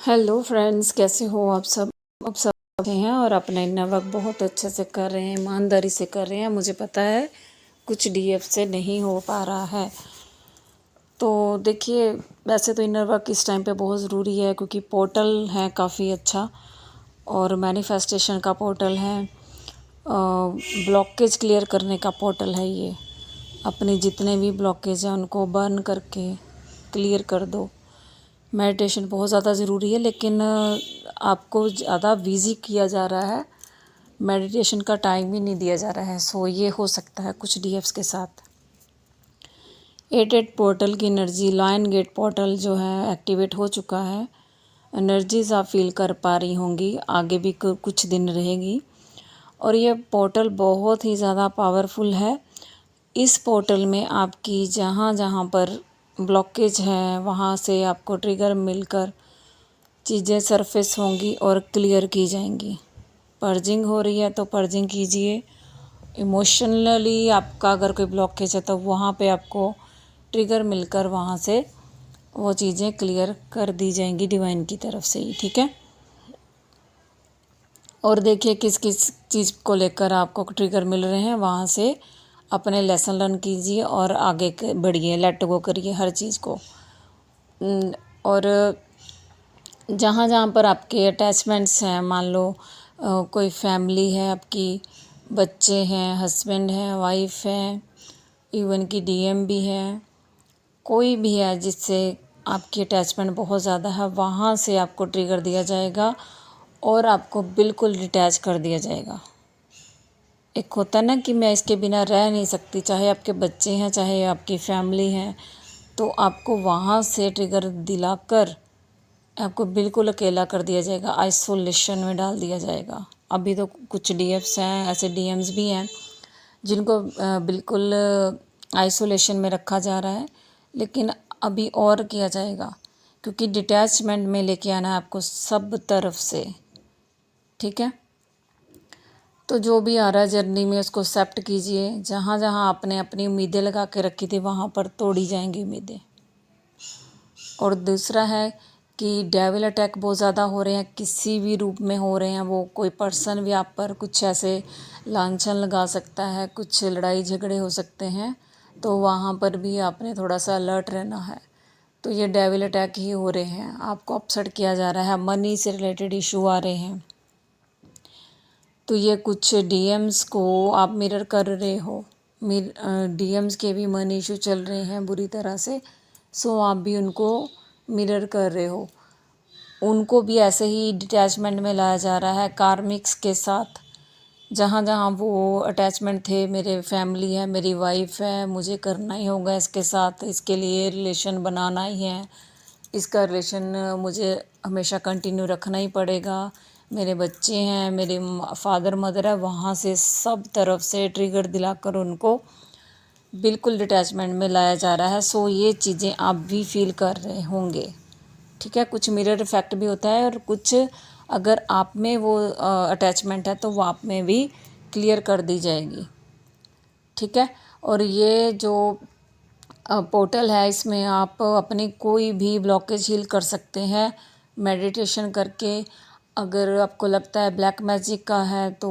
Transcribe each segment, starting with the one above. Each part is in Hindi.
हेलो फ्रेंड्स, कैसे हो आप सब। आप सब अच्छे हैं और अपना इतना वक्त बहुत अच्छे से कर रहे हैं, ईमानदारी से कर रहे हैं। मुझे पता है कुछ डीएफ से नहीं हो पा रहा है। तो देखिए, वैसे तो इनर वर्क इस टाइम पे बहुत ज़रूरी है क्योंकि पोर्टल है काफ़ी अच्छा और मैनिफेस्टेशन का पोर्टल है, ब्लॉकेज क्लियर करने का पोर्टल है ये। अपने जितने भी ब्लॉकेज हैं उनको बर्न करके क्लियर कर दो। मेडिटेशन बहुत ज़्यादा ज़रूरी है, लेकिन आपको ज़्यादा बिज़ी किया जा रहा है, मेडिटेशन का टाइम ही नहीं दिया जा रहा है। सो ये हो सकता है कुछ डीएफ्स के साथ। 8 पोर्टल की एनर्जी, लायन गेट पोर्टल जो है एक्टिवेट हो चुका है। एनर्जीज आप फील कर पा रही होंगी, आगे भी कुछ दिन रहेगी। और ये पोर्टल बहुत ही ज़्यादा पावरफुल है। इस पोर्टल में आपकी जहाँ जहाँ पर ब्लॉकेज है वहाँ से आपको ट्रिगर मिलकर चीज़ें सरफेस होंगी और क्लियर की जाएंगी। पर्जिंग हो रही है तो पर्जिंग कीजिए। इमोशनली आपका अगर कोई ब्लॉकेज है तो वहाँ पे आपको ट्रिगर मिलकर वहाँ से वो चीज़ें क्लियर कर दी जाएंगी डिवाइन की तरफ से ही, ठीक है। और देखिए किस किस चीज़ को लेकर आपको ट्रिगर मिल रहे हैं, वहाँ से अपने लेसन लर्न कीजिए और आगे बढ़िए, लेट गो करिए हर चीज़ को। और जहाँ जहाँ पर आपके अटैचमेंट्स हैं, मान लो कोई फैमिली है आपकी, बच्चे हैं, हस्बैंड हैं, वाइफ है, इवन की डीएम भी है, कोई भी है जिससे आपकी अटैचमेंट बहुत ज़्यादा है, वहाँ से आपको ट्रिगर दिया जाएगा और आपको बिल्कुल डिटैच कर दिया जाएगा। एक होता ना कि मैं इसके बिना रह नहीं सकती, चाहे आपके बच्चे हैं चाहे आपकी फैमिली है, तो आपको वहाँ से ट्रिगर दिलाकर आपको बिल्कुल अकेला कर दिया जाएगा, आइसोलेशन में डाल दिया जाएगा। अभी तो कुछ डीएफ्स हैं, ऐसे डीएम्स भी हैं जिनको बिल्कुल आइसोलेशन में रखा जा रहा है, लेकिन अभी और किया जाएगा क्योंकि डिटैचमेंट में लेके आना है आपको सब तरफ से, ठीक है। तो जो भी आ रहा है जर्नी में उसको एक्सेप्ट कीजिए। जहाँ जहाँ आपने अपनी उम्मीदें लगा के रखी थी वहाँ पर तोड़ी जाएंगी उम्मीदें। और दूसरा है कि डेविल अटैक बहुत ज़्यादा हो रहे हैं, किसी भी रूप में हो रहे हैं। वो कोई पर्सन भी आप पर कुछ ऐसे लांछन लगा सकता है, कुछ लड़ाई झगड़े हो सकते हैं, तो वहाँ पर भी आपने थोड़ा सा अलर्ट रहना है। तो ये डेविल अटैक ही हो रहे हैं, आपको अपसेट किया जा रहा है, मनी से रिलेटेड इशू आ रहे हैं। तो ये कुछ डीएम्स को आप मिरर कर रहे हो, डीएम्स के भी मनी इशू चल रहे हैं बुरी तरह से। सो आप भी उनको मिरर कर रहे हो, उनको भी ऐसे ही डिटैचमेंट में लाया जा रहा है कार्मिक्स के साथ। जहाँ जहाँ वो अटैचमेंट थे, मेरे फैमिली है, मेरी वाइफ है, मुझे करना ही होगा इसके साथ, इसके लिए रिलेशन बनाना ही है, इसका रिलेशन मुझे हमेशा कंटिन्यू रखना ही पड़ेगा, मेरे बच्चे हैं, मेरे फादर मदर है, वहाँ से सब तरफ से ट्रिगर दिलाकर उनको बिल्कुल डिटैचमेंट में लाया जा रहा है। सो ये चीज़ें आप भी फील कर रहे होंगे, ठीक है। कुछ मिरर इफेक्ट भी होता है और कुछ अगर आप में वो अटैचमेंट है तो वो आप में भी क्लियर कर दी जाएगी, ठीक है। और ये जो पोर्टल है इसमें आप अपनी कोई भी ब्लॉकेज हील कर सकते हैं मेडिटेशन करके। अगर आपको लगता है ब्लैक मैजिक का है तो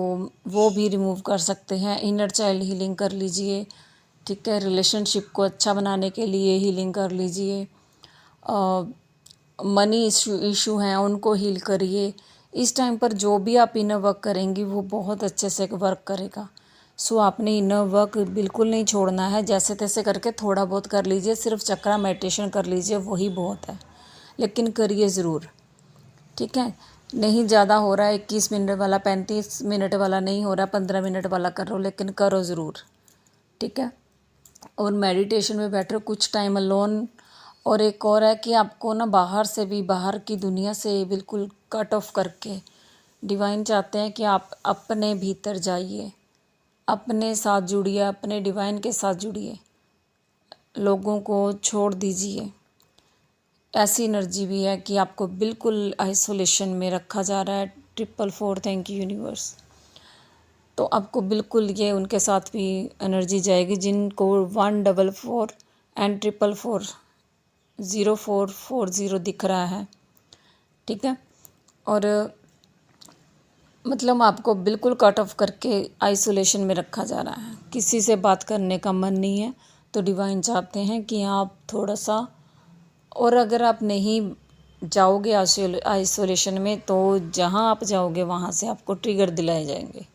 वो भी रिमूव कर सकते हैं। इनर चाइल्ड हीलिंग कर लीजिए, ठीक है। रिलेशनशिप को अच्छा बनाने के लिए हीलिंग कर लीजिए। मनी इशू हैं उनको हील करिए। इस टाइम पर जो भी आप इनर वर्क करेंगी वो बहुत अच्छे से वर्क करेगा। सो आपने इनर वर्क बिल्कुल नहीं छोड़ना है, जैसे तैसे करके थोड़ा बहुत कर लीजिए, सिर्फ चक्रा मेडिटेशन कर लीजिए, वही बहुत है, लेकिन करिए ज़रूर, ठीक है। नहीं ज़्यादा हो रहा है, 21 मिनट वाला, 35 मिनट वाला नहीं हो रहा, 15 मिनट वाला करो, लेकिन करो ज़रूर, ठीक है। और मेडिटेशन में बैठो कुछ टाइम अलोन। और एक और है कि आपको ना बाहर से भी, बाहर की दुनिया से बिल्कुल कट ऑफ करके डिवाइन चाहते हैं कि आप अपने भीतर जाइए, अपने साथ जुड़िए, अपने डिवाइन के साथ जुड़िए, लोगों को छोड़ दीजिए। ऐसी एनर्जी भी है कि आपको बिल्कुल आइसोलेशन में रखा जा रहा है। 444 थैंक यू यूनिवर्स। तो आपको बिल्कुल ये उनके साथ भी एनर्जी जाएगी जिनको 144 एंड 444 0440 दिख रहा है। ठीक है। और मतलब आपको बिल्कुल कट ऑफ करके आइसोलेशन में रखा जा रहा है, किसी से बात करने का मन नहीं है। तो डिवाइन चाहते हैं कि आप थोड़ा सा, और अगर आप नहीं जाओगे आइसोलेशन में तो जहाँ आप जाओगे वहाँ से आपको ट्रिगर दिलाए जाएंगे,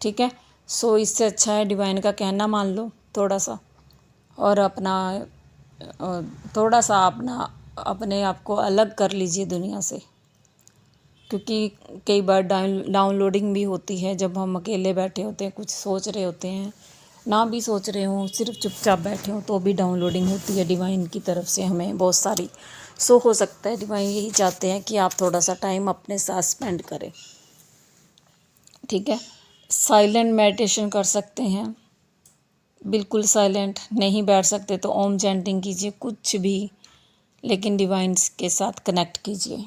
ठीक है। सो इससे अच्छा है डिवाइन का कहना मान लो थोड़ा सा, और अपना थोड़ा सा अपने आप को अलग कर लीजिए दुनिया से, क्योंकि कई बार डाउनलोडिंग भी होती है जब हम अकेले बैठे होते हैं, कुछ सोच रहे होते हैं, ना भी सोच रहे हों, सिर्फ चुपचाप बैठे हों तो भी डाउनलोडिंग होती है डिवाइन की तरफ से हमें बहुत सारी। सो हो सकता है डिवाइन यही चाहते हैं कि आप थोड़ा सा टाइम अपने साथ स्पेंड करें, ठीक है। साइलेंट मेडिटेशन कर सकते हैं, बिल्कुल साइलेंट नहीं बैठ सकते तो ओम चैंटिंग कीजिए, कुछ भी, लेकिन डिवाइन्स के साथ कनेक्ट कीजिए।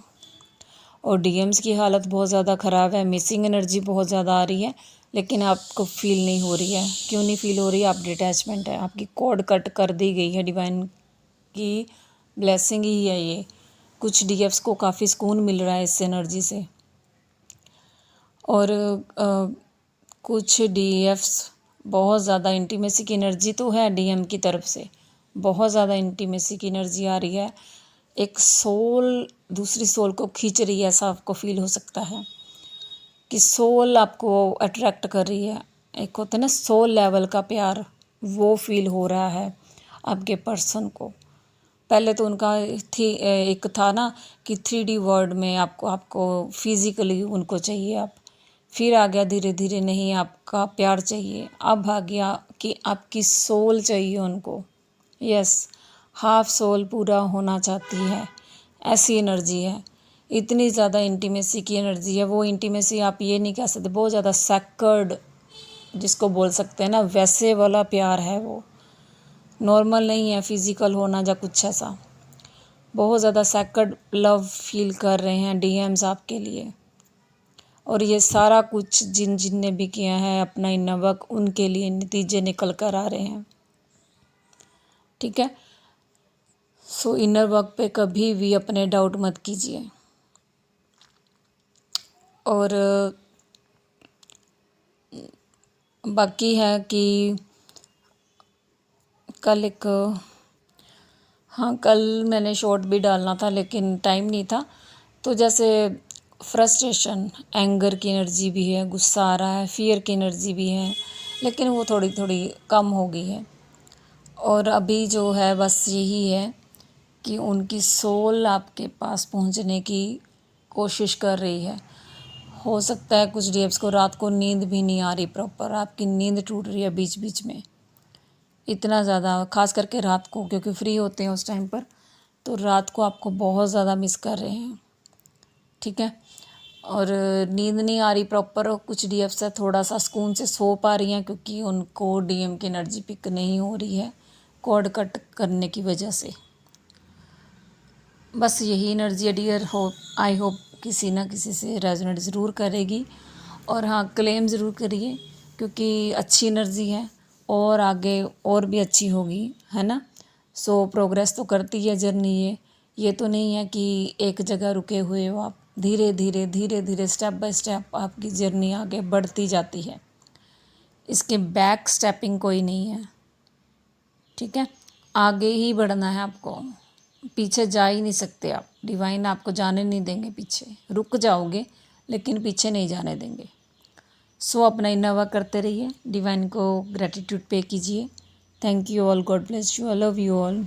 और डीएम्स की हालत बहुत ज़्यादा ख़राब है, मिसिंग एनर्जी बहुत ज़्यादा आ रही है, लेकिन आपको फील नहीं हो रही है। क्यों नहीं फील हो रही है? आप डिटैचमेंट है, आपकी कॉर्ड कट कर दी गई है, डिवाइन की ब्लेसिंग ही है ये। कुछ डीएफ्स को काफ़ी सुकून मिल रहा है इस एनर्जी से, और कुछ डीएफ्स बहुत ज़्यादा इंटीमेसी की एनर्जी तो है डीएम की तरफ से, बहुत ज़्यादा इंटीमेसी की एनर्जी आ रही है, एक सोल दूसरी सोल को खींच रही है, ऐसा आपको फील हो सकता है कि सोल आपको अट्रैक्ट कर रही है। एक होता है ना सोल लेवल का प्यार, वो फील हो रहा है आपके पर्सन को। पहले तो उनका एक था ना कि 3D वर्ल्ड में आपको फिज़िकली उनको चाहिए, आप फिर आ गया धीरे धीरे नहीं आपका प्यार चाहिए, अब आ गया कि आपकी सोल चाहिए उनको। यस, हाफ सोल पूरा होना चाहती है, ऐसी एनर्जी है। इतनी ज़्यादा इंटीमेसी की एनर्जी है, वो इंटीमेसी आप ये नहीं कह सकते, बहुत ज़्यादा सैक्रेड जिसको बोल सकते हैं ना, वैसे वाला प्यार है वो, नॉर्मल नहीं है फिज़िकल होना या कुछ ऐसा। बहुत ज़्यादा सैक्रेड लव फील कर रहे हैं डीएम्स आपके लिए, और ये सारा कुछ जिन ने भी किया है अपना इनर वर्क, उनके लिए नतीजे निकल कर आ रहे हैं, ठीक है। सो इनर वर्क पे कभी भी अपने डाउट मत कीजिए। और बाकी है कि कल कल मैंने शॉर्ट भी डालना था लेकिन टाइम नहीं था। तो जैसे फ्रस्ट्रेशन, एंगर की एनर्जी भी है, गुस्सा आ रहा है, फियर की एनर्जी भी है, लेकिन वो थोड़ी थोड़ी कम हो गई है। और अभी जो है बस यही है कि उनकी सोल आपके पास पहुंचने की कोशिश कर रही है। हो सकता है कुछ डीएफ्स को रात को नींद भी नहीं आ रही प्रॉपर, आपकी नींद टूट रही है बीच बीच में, इतना ज़्यादा, खास करके रात को, क्योंकि फ्री होते हैं उस टाइम पर, तो रात को आपको बहुत ज़्यादा मिस कर रहे हैं, ठीक है। और नींद नहीं आ रही प्रॉपर, और कुछ डीएफ्स है थोड़ा सा सुकून से सो पा रही हैं क्योंकि उनको डीएम की एनर्जी पिक नहीं हो रही है कॉर्ड कट करने की वजह से। बस यही एनर्जी डियर, हो आई होप किसी ना किसी से रेजोनेट ज़रूर करेगी। और हाँ, क्लेम ज़रूर करिए क्योंकि अच्छी एनर्जी है और आगे और भी अच्छी होगी, है ना। सो प्रोग्रेस तो करती है जर्नी, ये तो नहीं है कि एक जगह रुके हुए हो आप, धीरे धीरे धीरे धीरे स्टेप बाय स्टेप आपकी जर्नी आगे बढ़ती जाती है, इसके बैक स्टेपिंग कोई नहीं है, ठीक है। आगे ही बढ़ना है आपको, पीछे जा ही नहीं सकते आप, डिवाइन आपको जाने नहीं देंगे पीछे, रुक जाओगे लेकिन पीछे नहीं जाने देंगे। सो अपना इनर वर्क करते रहिए, डिवाइन को ग्रेटिट्यूड पे कीजिए। Thank you all, God bless you, I love you all.